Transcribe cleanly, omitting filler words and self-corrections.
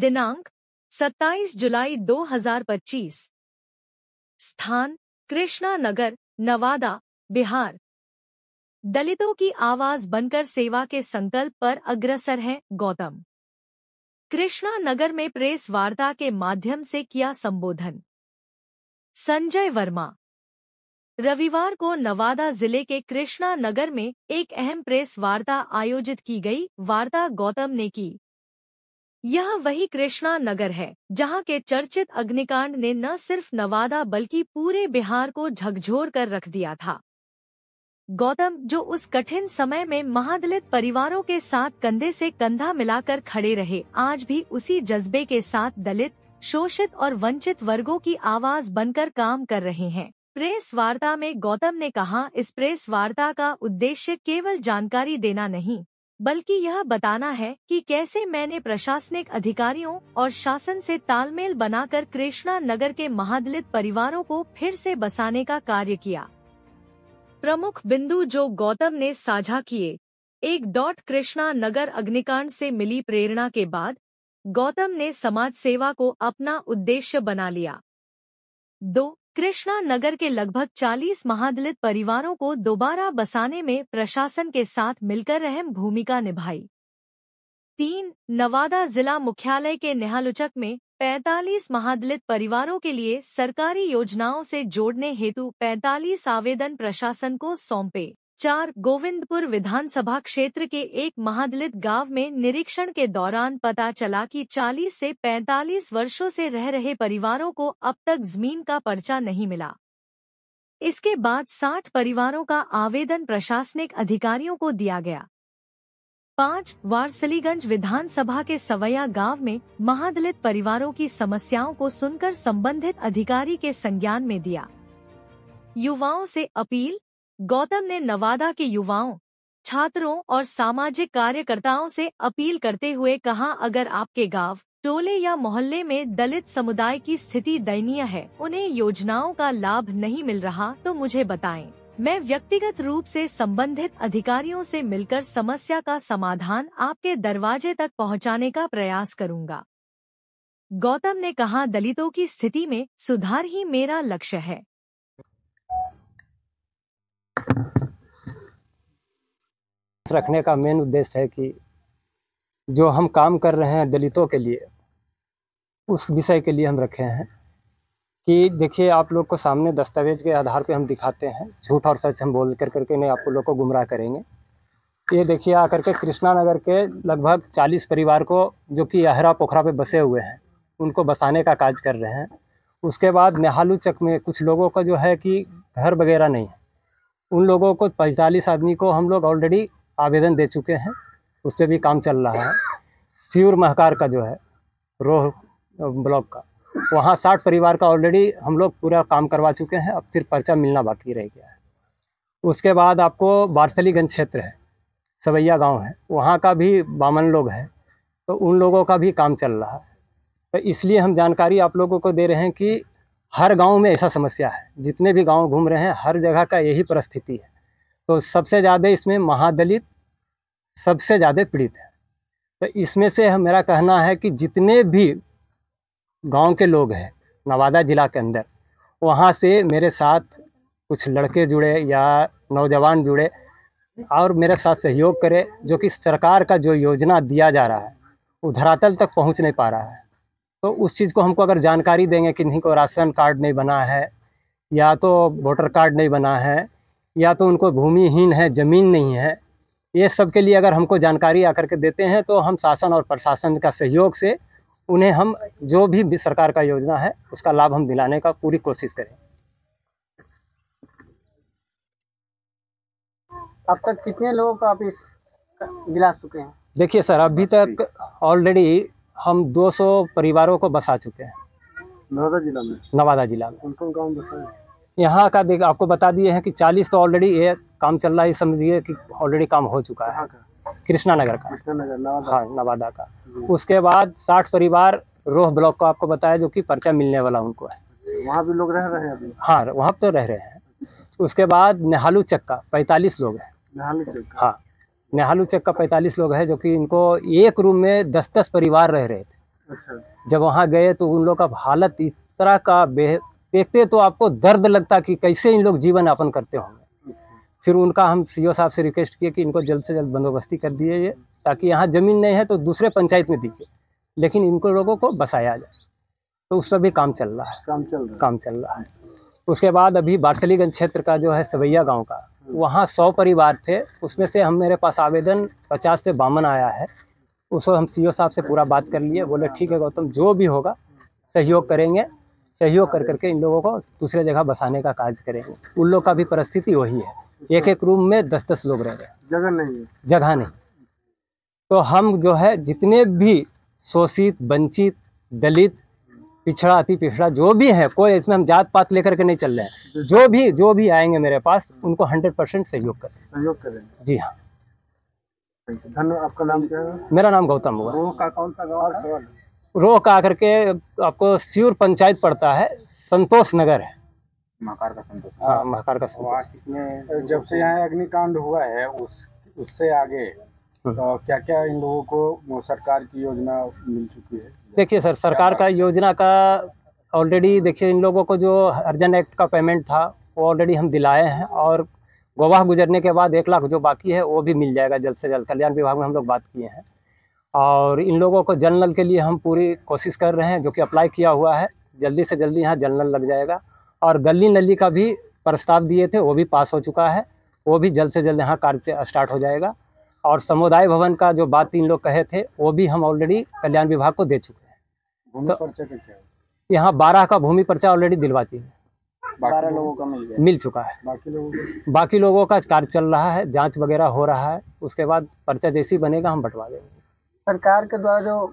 दिनांक 27 जुलाई 2025। स्थान कृष्णा नगर, नवादा, बिहार। दलितों की आवाज बनकर सेवा के संकल्प पर अग्रसर है गौतम। कृष्णा नगर में प्रेस वार्ता के माध्यम से किया संबोधन। संजय वर्मा। रविवार को नवादा जिले के कृष्णा नगर में एक अहम प्रेस वार्ता आयोजित की गई। वार्ता गौतम ने की। यह वही कृष्णा नगर है जहां के चर्चित अग्निकांड ने न सिर्फ नवादा बल्कि पूरे बिहार को झकझोर कर रख दिया था। गौतम, जो उस कठिन समय में महादलित परिवारों के साथ कंधे से कंधा मिलाकर खड़े रहे, आज भी उसी जज्बे के साथ दलित, शोषित और वंचित वर्गों की आवाज बनकर काम कर रहे हैं। प्रेस वार्ता में गौतम ने कहा, इस प्रेस वार्ता का उद्देश्य केवल जानकारी देना नहीं, बल्कि यह बताना है कि कैसे मैंने प्रशासनिक अधिकारियों और शासन से तालमेल बनाकर कृष्णा नगर के महादलित परिवारों को फिर से बसाने का कार्य किया। प्रमुख बिंदु जो गौतम ने साझा किए। 1. कृष्णा नगर अग्निकांड से मिली प्रेरणा के बाद गौतम ने समाज सेवा को अपना उद्देश्य बना लिया। 2. कृष्णा नगर के लगभग 40 महादलित परिवारों को दोबारा बसाने में प्रशासन के साथ मिलकर अहम भूमिका निभाई। 3. नवादा जिला मुख्यालय के नेहालुचक में 45 महादलित परिवारों के लिए सरकारी योजनाओं से जोड़ने हेतु 45 आवेदन प्रशासन को सौंपे। 4. गोविंदपुर विधानसभा क्षेत्र के एक महादलित गांव में निरीक्षण के दौरान पता चला कि 40 से 45 वर्षों से रह रहे परिवारों को अब तक जमीन का पर्चा नहीं मिला। इसके बाद 60 परिवारों का आवेदन प्रशासनिक अधिकारियों को दिया गया। 5. वारसलीगंज विधानसभा के सवैया गांव में महादलित परिवारों की समस्याओं को सुनकर संबंधित अधिकारी के संज्ञान में दिया। युवाओं से अपील। गौतम ने नवादा के युवाओं, छात्रों और सामाजिक कार्यकर्ताओं से अपील करते हुए कहा, अगर आपके गांव, टोले या मोहल्ले में दलित समुदाय की स्थिति दयनीय है, उन्हें योजनाओं का लाभ नहीं मिल रहा, तो मुझे बताएं। मैं व्यक्तिगत रूप से संबंधित अधिकारियों से मिलकर समस्या का समाधान आपके दरवाजे तक पहुंचाने का प्रयास करूंगा। गौतम ने कहा, दलितों की स्थिति में सुधार ही मेरा लक्ष्य है। रखने का मेन उद्देश्य है कि जो हम काम कर रहे हैं दलितों के लिए, उस विषय के लिए हम रखे हैं कि देखिए, आप लोग को सामने दस्तावेज के आधार पे हम दिखाते हैं, झूठ और सच हम बोल करके नहीं आप लोग को गुमराह करेंगे। ये देखिए, आकर के कृष्णा नगर के लगभग 40 परिवार को, जो कि अहरा पोखरा पे बसे हुए हैं, उनको बसाने का कार्य कर रहे हैं। उसके बाद नेहालूचक में कुछ लोगों का जो है कि घर वगैरह नहीं है, उन लोगों को 45 आदमी को हम लोग ऑलरेडी आवेदन दे चुके हैं, उस पर भी काम चल रहा है। सियूर महकार का जो है रोह ब्लॉक का, वहाँ 60 परिवार का ऑलरेडी हम लोग पूरा काम करवा चुके हैं, अब सिर्फ पर्चा मिलना बाकी रह गया है। उसके बाद आपको वारसलीगंज क्षेत्र है, सवैया गांव है, वहाँ का भी 52 लोग हैं, तो उन लोगों का भी काम चल रहा है। तो इसलिए हम जानकारी आप लोगों को दे रहे हैं कि हर गांव में ऐसा समस्या है, जितने भी गांव घूम रहे हैं हर जगह का यही परिस्थिति है। तो सबसे ज़्यादा इसमें महादलित सबसे ज़्यादा पीड़ित है। तो इसमें से मेरा कहना है कि जितने भी गांव के लोग हैं नवादा ज़िला के अंदर, वहाँ से मेरे साथ कुछ लड़के जुड़े या नौजवान जुड़े और मेरे साथ सहयोग करें, जो कि सरकार का जो योजना दिया जा रहा है वो धरातल तक पहुँच नहीं पा रहा है। तो उस चीज़ को हमको अगर जानकारी देंगे कि इन्हीं को राशन कार्ड नहीं बना है, या तो वोटर कार्ड नहीं बना है, या तो उनको भूमिहीन है, ज़मीन नहीं है, ये सब के लिए अगर हमको जानकारी आकर के देते हैं तो हम शासन और प्रशासन का सहयोग से उन्हें हम जो भी सरकार का योजना है उसका लाभ हम दिलाने का पूरी कोशिश करें। अब तक कितने लोगों को आप इस दिला चुके हैं? देखिए सर, अभी तक ऑलरेडी हम 200 परिवारों को बसा चुके हैं नवादा जिला में। नवादा जिला में कौन गाँव बसा है? यहाँ का देख आपको बता दिए हैं कि 40 तो ऑलरेडी ये काम चल रहा है, समझिए कि ऑलरेडी काम हो चुका है। कृष्णा नगर का, हाँ नवादा का। उसके बाद 60 परिवार रोह ब्लॉक को आपको बताया, जो कि पर्चा मिलने वाला उनको है। वहाँ भी लोग रह रहे हैं अभी? हाँ, वहाँ तो रह रहे हैं। उसके बाद नेहालूचक का 45 लोग हैं। हाँ, नेहालूचक का 45 लोग हैं, जो कि इनको एक रूम में 10-10 परिवार रह रहे थे। अच्छा। जब वहाँ गए तो उन लोग का हालत इस तरह का देखते तो आपको दर्द लगता कि कैसे इन लोग जीवन यापन करते होंगे। फिर उनका हम सीओ साहब से रिक्वेस्ट किए कि इनको जल्द से जल्द बंदोबस्ती कर दिए ये, ताकि यहाँ ज़मीन नहीं है तो दूसरे पंचायत में दीजिए, लेकिन इनको लोगों को बसाया जाए। तो उस पर भी काम चल रहा है, काम चल रहा है। उसके बाद अभी बारसलीगंज क्षेत्र का जो है सवैया गांव का, वहाँ 100 परिवार थे, उसमें से हम मेरे पास आवेदन 50 से 52 आया है। उसको हम सीओ साहब से पूरा बात कर लिए, बोले ठीक है गौतम, जो भी होगा सहयोग करेंगे, सहयोग कर करके इन लोगों को दूसरे जगह बसाने का कार्य करेंगे। उन लोग का भी परिस्थिति वही है, एक एक रूम में 10-10 लोग रह रहे हैं, जगह नहीं। तो हम जो है जितने भी शोषित, वंचित, दलित, पिछड़ा, अति पिछड़ा जो भी है, कोई इसमें हम जात पात लेकर के नहीं चल रहे हैं। जो भी आएंगे मेरे पास उनको 100% सहयोग करें। जी हाँ, धन्यवाद। आपका नाम क्या है? मेरा नाम गौतम हुआ। रोह का कौन सा गाँव है? रोह का आकर के आपको सियूर पंचायत पड़ता है, संतोष नगर है, महाकार का संतोष। हाँ, महाकार का संतोष। वहाँ कितने, जब से यहाँ अग्निकांड हुआ है उससे आगे तो क्या क्या इन लोगों को सरकार की योजना मिल चुकी है? देखिए सर, सरकार का योजना का ऑलरेडी देखिए, इन लोगों को जो अर्जन एक्ट का पेमेंट था वो ऑलरेडी हम दिलाए हैं, और गवाह गुजरने के बाद 1 लाख जो बाकी है वो भी मिल जाएगा जल्द से जल्द। कल्याण विभाग में हम लोग बात किए हैं, और इन लोगों को जल नल के लिए हम पूरी कोशिश कर रहे हैं, जो कि अप्लाई किया हुआ है। जल्दी से जल्दी यहाँ जल नल लग जाएगा, और गली नली का भी प्रस्ताव दिए थे, वो भी पास हो चुका है, वो भी जल्द से जल्द यहाँ कार्य स्टार्ट हो जाएगा। और समुदाय भवन का जो बात इन लोग कहे थे वो भी हम ऑलरेडी कल्याण विभाग को दे चुके हैं। भूमि पर्चा क्या है? यहाँ 12 का भूमि पर्चा ऑलरेडी दिलवा दिए हैं, 12 लोगों का मिल चुका है। बाकी लोगों का कार्य चल रहा है, जांच वगैरह हो रहा है, उसके बाद पर्चा जैसी बनेगा हम बंटवा देंगे। सरकार के द्वारा जो